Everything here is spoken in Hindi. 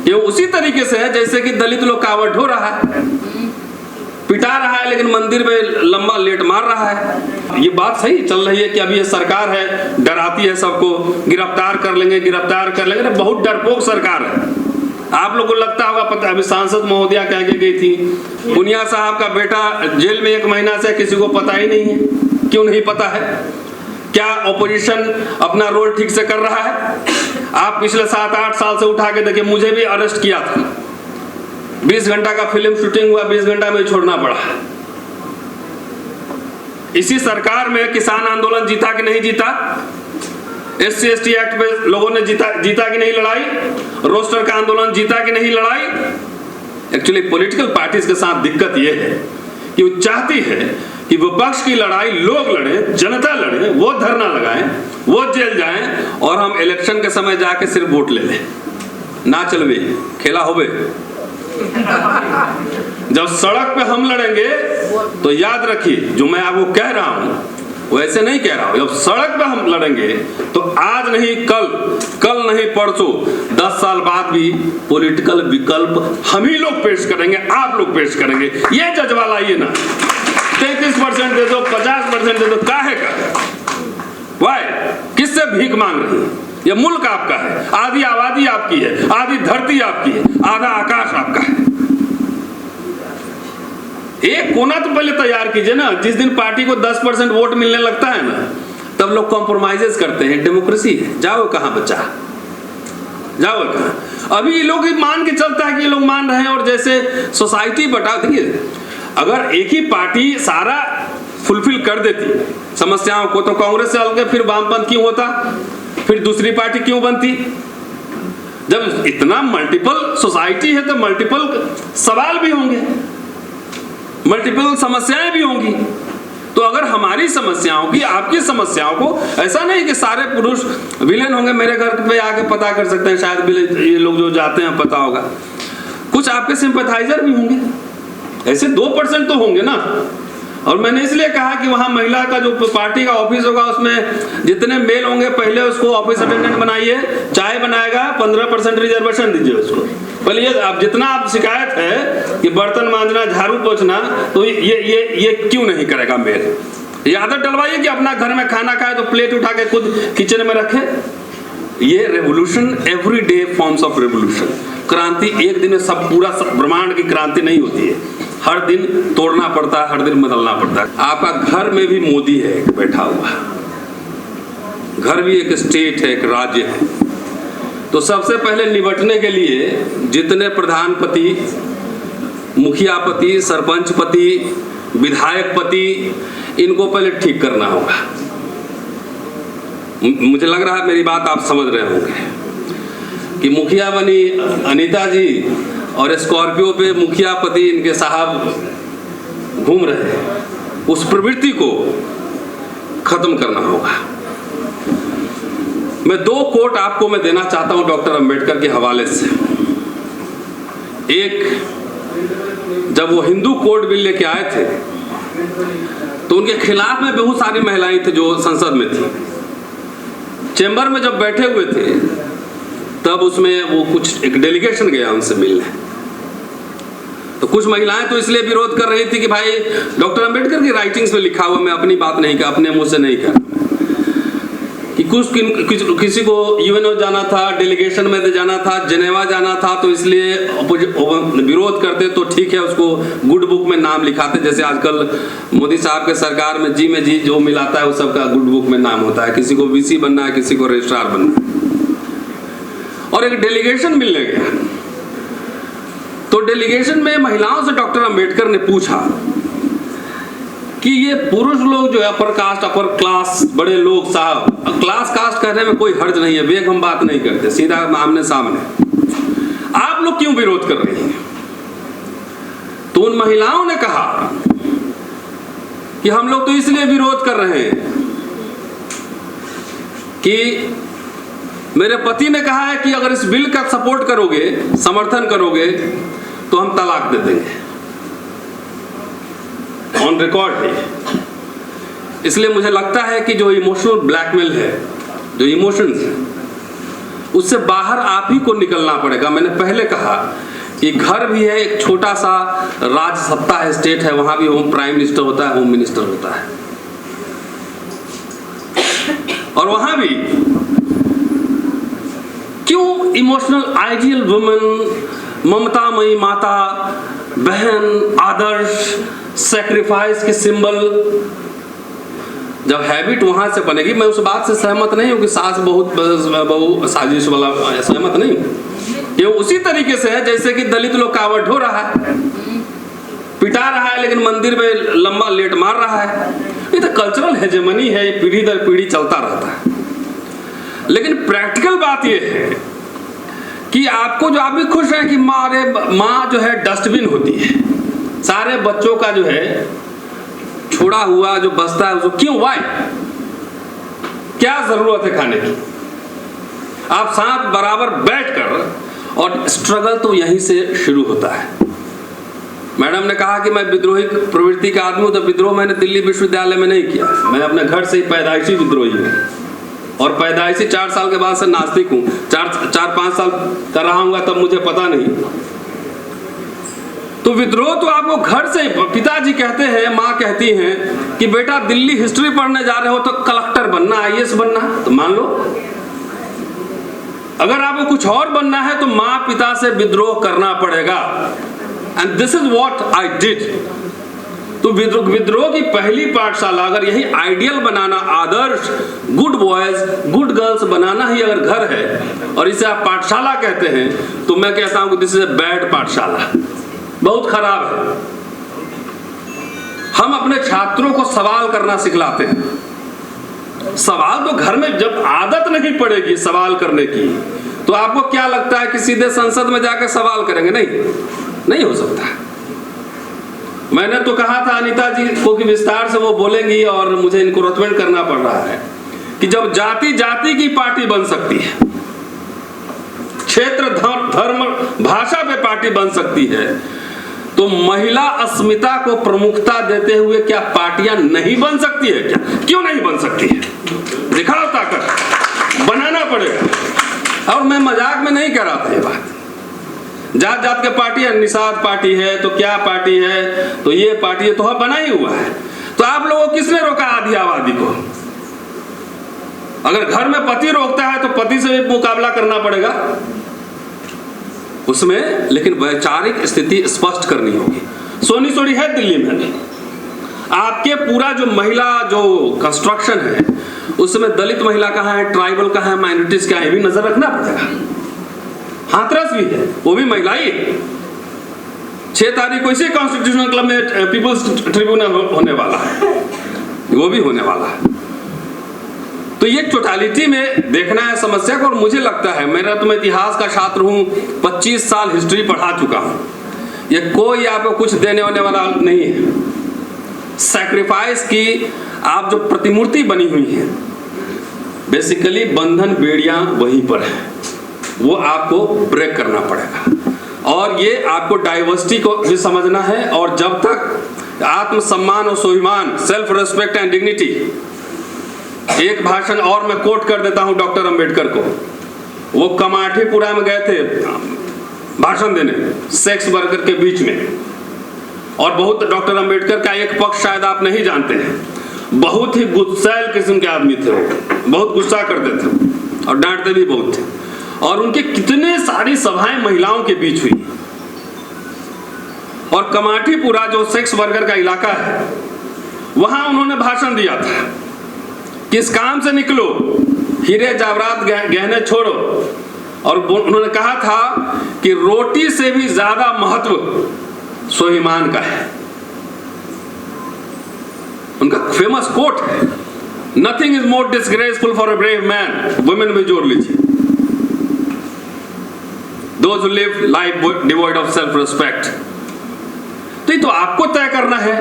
ये उसी तरीके से है जैसे कि दलित लोग कावड़ ढो रहा है, पिटा रहा है, लेकिन मंदिर में लंबा लेट मार रहा है। ये बात सही चल रही है कि अभी ये सरकार है, डराती है सबको, गिरफ्तार कर लेंगे, गिरफ्तार कर लेंगे। बहुत डरपोक सरकार है। आप लोगों को लगता होगा, पता अभी सांसद महोदया कह के गई थी, पुनिया साहब का बेटा जेल में 1 महीना से, किसी को पता ही नहीं है। क्यों नहीं पता है? क्या ऑपोजिशन अपना रोल ठीक से कर रहा है? आप पिछले 7-8 साल से उठा के देखिए, मुझे भी अरेस्ट किया था, 20 घंटा का फिल्म शूटिंग हुआ, 20 घंटा में छोड़ना पड़ा। इसी सरकार में किसान आंदोलन जीता कि नहीं जीता? SC/ST एक्ट में लोगों ने जीता कि नहीं लड़ाई? रोस्टर का आंदोलन जीता कि नहीं लड़ाई? एक्चुअली पॉलिटिकल पार्टीज के साथ दिक्कत यह है कि वो चाहती है कि विपक्ष की लड़ाई लोग लड़े, जनता लड़े, वो धरना लगाएं, वो जेल जाएं, और हम इलेक्शन के समय जाके सिर्फ वोट ले लें। ना चलवे, खेला होवे। जब सड़क पे हम लड़ेंगे तो याद रखिए, जो मैं आपको कह रहा हूं वैसे नहीं कह रहा हूं। जब सड़क पे हम लड़ेंगे तो आज नहीं कल नहीं परसों, 10 साल बाद भी पॉलिटिकल विकल्प हम ही लोग पेश करेंगे, आप लोग पेश करेंगे। ये जज्बा लाइए ना। 33% दे दो, 50% दे दो, काहे का? वाई? किससे भीख मांग रही है? ये मुल्क आपका है, आधी आबादी आपकी है, आधी धरती आपकी है, आधा आकाश आपका है। एक कोना तो पहले तैयार कीजिए ना। जिस दिन पार्टी को 10% वोट मिलने लगता है ना, तब लोग कॉम्प्रोमाइजेस करते हैं। डेमोक्रेसी है। जाओ कहां बच्चा, जाओ कहां? अभी ये लोग मान के चलता है कि ये लोग मान रहे हैं, और जैसे सोसाइटी बटा देखिए, अगर एक ही पार्टी सारा फुलफिल कर देती समस्याओं को, तो कांग्रेस से अलग फिर वामपंथ क्यों होता? फिर दूसरी पार्टी क्यों बनती? जब इतना मल्टीपल सोसाइटी है तो मल्टीपल सवाल भी होंगे, मल्टीपल समस्याएं भी होंगी। तो अगर हमारी समस्याओं की, आपकी समस्याओं को, ऐसा नहीं कि सारे पुरुष विलेन होंगे। मेरे घर पे आके पता कर सकते हैं, शायद ये लोग जो जाते हैं पता होगा, कुछ आपके सिंपैथाइजर भी होंगे, ऐसे 2% तो होंगे ना। और मैंने इसलिए कहा कि वहां महिला का जो पार्टी का ऑफिस होगा, उसमें जितने मेल होंगे, पहले उसको ऑफिस अटेंडेंट बनाइए, चाय बनाएगा, 15% रिजर्वेशन दीजिए उसको। पहले आप जितना आप शिकायत है कि बर्तन मांजना, झाड़ू पोंछना, तो ये क्यों नहीं करेगा मेल? ये आदत डलवाइए कि अपना घर में खाना खाए तो प्लेट उठा के खुद किचन में रखे। ये revolution, every day forms of revolution. क्रांति एक दिन में सब पूरा ब्रह्मांड की क्रांति नहीं होती है, हर दिन तोड़ना पड़ता है, हर दिन बदलना पड़ता है। आपका घर में भी मोदी है बैठा हुआ, घर भी एक स्टेट है, एक राज्य है। तो सबसे पहले निपटने के लिए जितने प्रधानपति, मुखियापति, सरपंचपति, विधायकपति, इनको पहले ठीक करना होगा। मुझे लग रहा है मेरी बात आप समझ रहे होंगे कि मुखिया बनी अनीता जी और स्कॉर्पियो पे मुखियापति इनके साहब घूम रहे हैं, उस प्रवृत्ति को खत्म करना होगा। मैं 2 कोट आपको मैं देना चाहता हूं डॉक्टर अंबेडकर के हवाले से। एक, जब वो हिंदू कोड बिल लेके आए थे तो उनके खिलाफ में बहुत सारी महिलाएं थी जो संसद में थी। चेंबर में जब बैठे हुए थे तब उसमें वो कुछ एक डेलीगेशन गया उनसे मिलने, तो कुछ महिलाएं तो इसलिए विरोध कर रही थी कि भाई डॉक्टर अंबेडकर की राइटिंग्स में लिखा हुआ, मैं अपनी बात नहीं कर, अपने मुंह से नहीं कर, कि किसी को यूएनओ जाना था, डेलीगेशन में जाना था, जेनेवा जाना था, तो इसलिए विरोध करते तो ठीक है, उसको गुड बुक में नाम लिखाते। जैसे आजकल मोदी साहब के सरकार में जी जो मिलाता है वो सबका गुड बुक में नाम होता है। किसी को वीसी बनना है, किसी को रजिस्ट्रार बनना है। और एक डेलीगेशन मिलने गया, तो डेलीगेशन में महिलाओं से डॉक्टर अंबेडकर ने पूछा कि ये पुरुष लोग जो है अपर कास्ट, अपर क्लास, बड़े लोग साहब, क्लास कास्ट कहने में कोई हर्ज नहीं है, बेग हम बात नहीं करते, सीधा आमने सामने, आप लोग क्यों विरोध कर रही हैं? तो उन महिलाओं ने कहा कि हम लोग तो इसलिए विरोध कर रहे हैं कि मेरे पति ने कहा है कि अगर इस बिल का सपोर्ट करोगे, समर्थन करोगे, तो हम तलाक दे देंगे। ऑन रिकॉर्ड है। इसलिए मुझे लगता है कि जो इमोशनल ब्लैकमेल है, जो इमोशंस है, उससे बाहर आप ही को निकलना पड़ेगा। मैंने पहले कहा कि घर भी है एक छोटा सा राज सत्ता है, स्टेट है, वहां भी होम प्राइम मिनिस्टर होता है, होम मिनिस्टर होता है, और वहां भी क्यों इमोशनल आइडियल वुमन, ममतामयी माता, बहन, आदर्श, सैक्रिफाइस के सिंबल, जब हैबिट वहां से बनेगी। मैं उस बात से सहमत नहीं हूं कि सास बहु साजिश वाला, सहमत नहीं हूं। ये उसी तरीके से है जैसे कि दलित लोग कावड़ ढो रहा है, पिटा रहा है, लेकिन मंदिर में लंबा लेट मार रहा है। ये तो कल्चरल हेजेमनी है, ये पीढ़ी दर पीढ़ी चलता रहता है। लेकिन प्रैक्टिकल बात ये है कि आपको जो, आप भी खुश हैं कि माँ जो है डस्टबिन होती है, सारे बच्चों का जो है छोड़ा हुआ जो बचता है उसको क्यों, वाई, क्या जरूरत है खाने की। आप साथ बराबर बैठकर, और स्ट्रगल तो यहीं से शुरू होता है। मैडम ने कहा कि मैं विद्रोही प्रवृत्ति का आदमी हूं, तो विद्रोह मैंने दिल्ली विश्वविद्यालय में नहीं किया, मैं अपने घर से ही पैदाइशी विद्रोही हूं, और पैदाइशी 4 साल के बाद से नास्तिक हूं। 4-5 साल कर रहा हूँ तब मुझे पता नहीं। तो विद्रोह तो आपको घर से, पिताजी कहते हैं, माँ कहती हैं कि बेटा दिल्ली हिस्ट्री पढ़ने जा रहे हो तो कलेक्टर बनना, IAS बनना, तो मान लो। अगर आपको कुछ और बनना है तो माँ पिता से विद्रोह करना पड़ेगा। And this is what I did. तो विद्रोह की पहली पाठशाला अगर यही आइडियल बनाना, आदर्श, गुड बॉयज, गुड गर्ल्स बनाना ही अगर घर है और इसे आप पाठशाला कहते हैं, तो मैं कहता हूं कि दिस इज अ बैड पाठशाला, बहुत खराब है। हम अपने छात्रों को सवाल करना सिखलाते हैं। सवाल तो घर में जब आदत नहीं पड़ेगी सवाल करने की, तो आपको क्या लगता है कि सीधे संसद में जाकर सवाल करेंगे? नहीं हो सकता। मैंने तो कहा था अनीता जी को कि विस्तार से वो बोलेंगी, और मुझे इनको रिकमेंड करना पड़ रहा है कि जब जाति जाति की पार्टी बन सकती है, क्षेत्र, धर्म, भाषा पे पार्टी बन सकती है, तो महिला अस्मिता को प्रमुखता देते हुए क्या पार्टियां नहीं बन सकती है? क्या, क्यों नहीं बन सकती है? दिखाओ ताकत, बनाना पड़ेगा। और मैं मजाक में नहीं कह रहा था ये बात। जात जात के पार्टी है, निषाद पार्टी है, तो क्या पार्टी है, तो ये पार्टी है, तो बना ही हुआ है। तो आप लोगों को किसने रोका आधी आबादी को? अगर घर में पति रोकता है तो पति से भी मुकाबला करना पड़ेगा उसमें, लेकिन वैचारिक स्थिति स्पष्ट करनी होगी। सोनी है दिल्ली में, आपके पूरा जो महिला जो कंस्ट्रक्शन है उसमें दलित महिला कहाँ है, ट्राइबल कहाँ है, माइनॉरिटीज क्या है, भी नजर रखना पड़ेगा। हाथरस भी है, वो भी महिला ही। 6 तारीख को इसी कॉन्स्टिट्यूशनल क्लब में पीपल्स ट्रिब्यूनल होने वाला है, वो भी होने वाला है। तो ये टोटालिटी में देखना है समस्या को। और मुझे लगता है, मेरा तो मैं इतिहास का छात्र हूं, 25 साल हिस्ट्री पढ़ा चुका हूं, ये कोई आपको कुछ देने होने वाला नहीं है। सैक्रिफाइस की आप जो प्रतिमूर्ति बनी हुई है, बेसिकली बंधन बेड़ियां वहीं पर है, वो आपको ब्रेक करना पड़ेगा। और ये आपको डाइवर्सिटी को भी समझना है। और जब तक आत्मसम्मान और स्वाभिमान, सेल्फ रेस्पेक्ट एंड डिग्निटी, एक भाषण और मैं कोट कर देता हूं डॉक्टर अंबेडकर को। वो कमाठीपुरा में गए थे भाषण देने, सेक्स वर्कर के बीच में, और बहुत डॉक्टर अंबेडकर का एक पक्ष शायद आप नहीं जानते हैं, बहुत ही गुस्सैल किस्म के आदमी थे, बहुत गुस्सा करते थे और डांटते भी बहुत थे। और उनके कितने सारी सभाएं महिलाओं के बीच हुई। और कमाठीपुरा जो सेक्स वर्कर का इलाका है, वहां उन्होंने भाषण दिया था, किस काम से निकलो, हीरे जवाहरात गहने छोड़ो। और उन्होंने कहा था कि रोटी से भी ज्यादा महत्व स्वाभिमान का है। उनका फेमस कोट है, nothing is more disgraceful for a brave man, women भी जोड़ लीजिए, those who live life devoid of self respect। तो आपको तय करना है